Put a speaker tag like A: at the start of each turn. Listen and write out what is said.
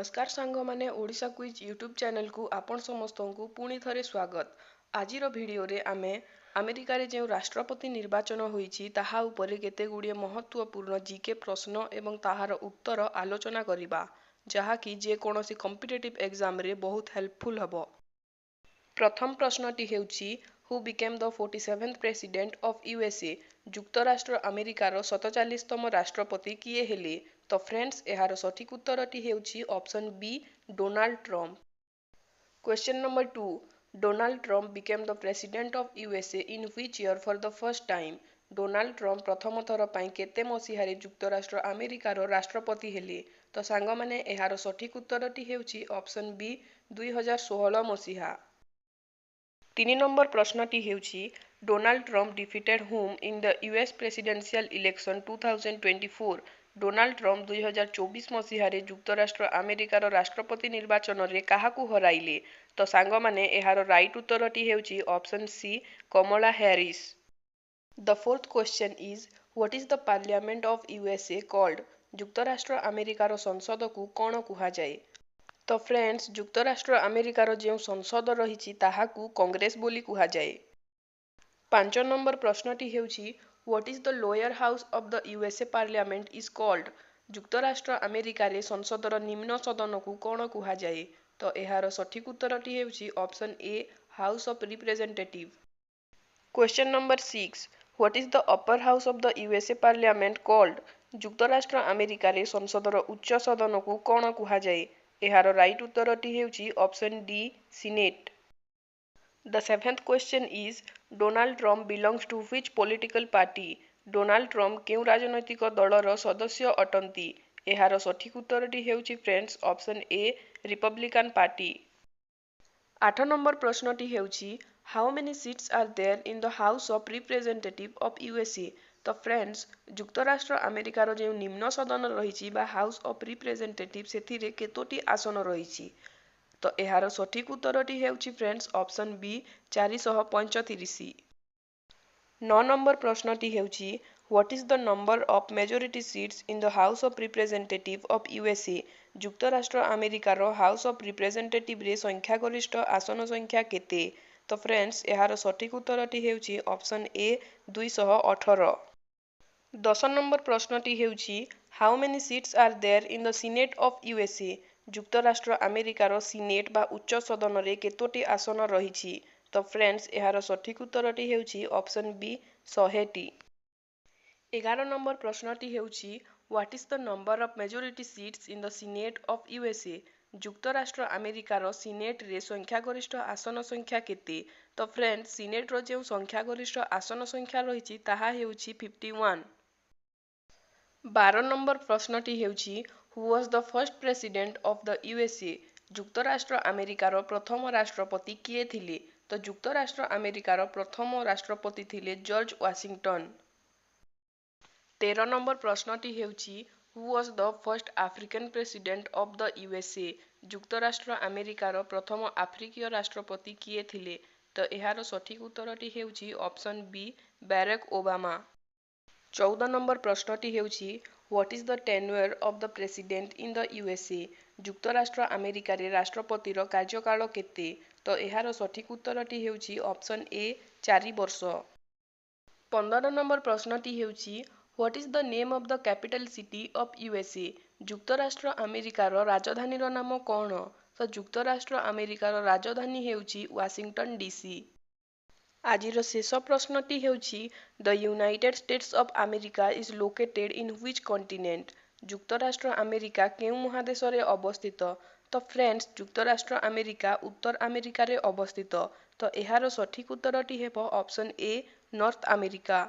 A: नमस्कार सांगमाने Odisha quiz YouTube channel को आपण समस्त को पुणी थरे स्वागत। आजिर भिडियो रे आमे अमेरिका रे जो राष्ट्रपति निर्वाचन होईची ताहा उपरे केते गुड़िए महत्वपूर्ण जीके प्रश्न एवं ताहार उत्तर आलोचना करिबा जहा कि जे कोनोसी कॉम्पिटिटिव एग्जाम रे बहुत हेल्पफुल हबो। प्रथम प्रश्नटी हेउची who became the 47th president of USA जुक्तराष्ट्र अमेरिकार 47तम राष्ट्रपति किए हेले। तो फ्रेंड्स एहार सठिक उत्तरटी हेउची option B Donald Trump. Question number 2 Donald Trump became the president of USA in which year for the first time. Donald Trump प्रथम थर पई केते मसीहारे जुक्तराष्ट्र अमेरिकार राष्ट्रपति हेले। तो सांग माने एहार सठिक उत्तरटी हेउची ऑप्शन बी 2016 मसीहा। 3 नंबर प्रश्नटी हेउची Donald Trump defeated whom in the US presidential election 2024। Donald Trump 2024 मसीहारे जुक्तराष्ट्र अमेरिकार राष्ट्रपति निर्वाचन रे काहाकू हराइले। तो सांग माने एहार राइट उत्तरटी हेउची option C Kamala Harris. The fourth question is what is the parliament of USA called. जुक्तराष्ट्र अमेरिकार संसद को कौन कुहा जाए। तो फ्रेंड्स जुक्तराष्ट्र अमेरिकार जो संसद रही ताहाकू कांग्रेस बोली कुहा जाए। 5 नंबर प्रश्नटी हेउची what is the lower house of the USA parliament is called. जुक्तराष्ट्र अमेरिकार संसदर निम्न सदन को कौन कुहा जाए। तो एहार सठिक उत्तरटी हेउची option A house of representative. Question number 6 what is the upper house of the USA parliament called. जुक्तराष्ट्र अमेरिकार संसदर उच्च सदन को कौन कुहा जाए। एहार राइट उत्तरटी हेउची option D senate. The seventh question is Donald Trump belongs to which political party. Donald Trump केउ राजनैतिक दलर सदस्य अटंती। एहार सठिक उत्तरटी हेउची friends option A Republican party. 8 number प्रश्नटी हेउची how many seats are there in the house of representative of USA. तो फ्रेंड्स जुक्तराष्ट्र अमेरिकार जो निम्न सदन रही हाउस ऑफ रिप्रेजेंटेटिव से केतोटी आसन रही। तो एहार सठिक उत्तरटी हेउची फ्रेंड्स ऑप्शन बी 435। 9 नंबर प्रश्नटी हेउची what is the number of majority seats in the house of representative of USA. जुक्तराष्ट्र अमेरिकार हाउस ऑफ रिप्रेजेंटेटिव रे संख्यागरिष्ठ आसन संख्या केते। तो फ्रेंड्स एहार सठिक उत्तरटी हेउची ऑप्शन ए 218। 10 नंबर प्रश्नटी हेउची how many seats are there in the senate of USA. जुक्तराष्ट्र अमेरिकार सीनेट बा उच्च सदन रे केतोटी आसन रही। तो फ्रेंड्स एहार सठिक उत्तरटी हेउची ऑप्शन बी 100टी। 11 नंबर प्रश्नटी हेउची what is the number of majority seats in the senate of USA. जुक्तराष्ट्र अमेरिकार सीनेट रे संख्यागरिष्ठ आसन संख्या केते। तो फ्रेंड्स सीनेट रो जो संख्यागरिष्ठ आसन संख्या रही ताहा हेउची 51। 12 नंबर प्रश्नटी हेउची who was the first president of the USA. जुक्तराष्ट्र अमेरिकार प्रथम राष्ट्रपति किए थिले। तो जुक्तराष्ट्र अमेरिकार प्रथम राष्ट्रपति थिले जॉर्ज वाशिंगटन। 13 नंबर प्रश्नटी हेउची who was the first African president of the USA. जुक्तराष्ट्र अमेरिकार प्रथम आफ्रिकीय राष्ट्रपति किए थिले। तो एहार सठिक उत्तरटी हेउची option B Barack Obama. 14 number प्रश्नटी हेउची what is the tenure of the president in the USA. जुक्तराष्ट्र अमेरिकार राष्ट्रपतिर कार्यकाल केते। तो एहार सठिक उत्तरटी हेउची ऑप्शन ए 4 वर्ष। 15 नंबर प्रश्नटी हेउची what is the name of the capital city of USA. जुक्तराष्ट्र अमेरिकार राजधानीर नाम कौन। तो जुक्तराष्ट्र अमेरिकार राजधानी हेउची वाशिंगटन डीसी। आजिर शेष प्रश्नटी हेउची the United States of America is located in which continent. जुक्तराष्ट्र अमेरिका केउ महादेश रे अवस्थित। तो फ्रेंड्स जुक्तराष्ट्र अमेरिका उत्तर अमेरिका रे अवस्थित। तो एहार सठिक उत्तरटी हेब ऑप्शन ए नॉर्थ अमेरिका।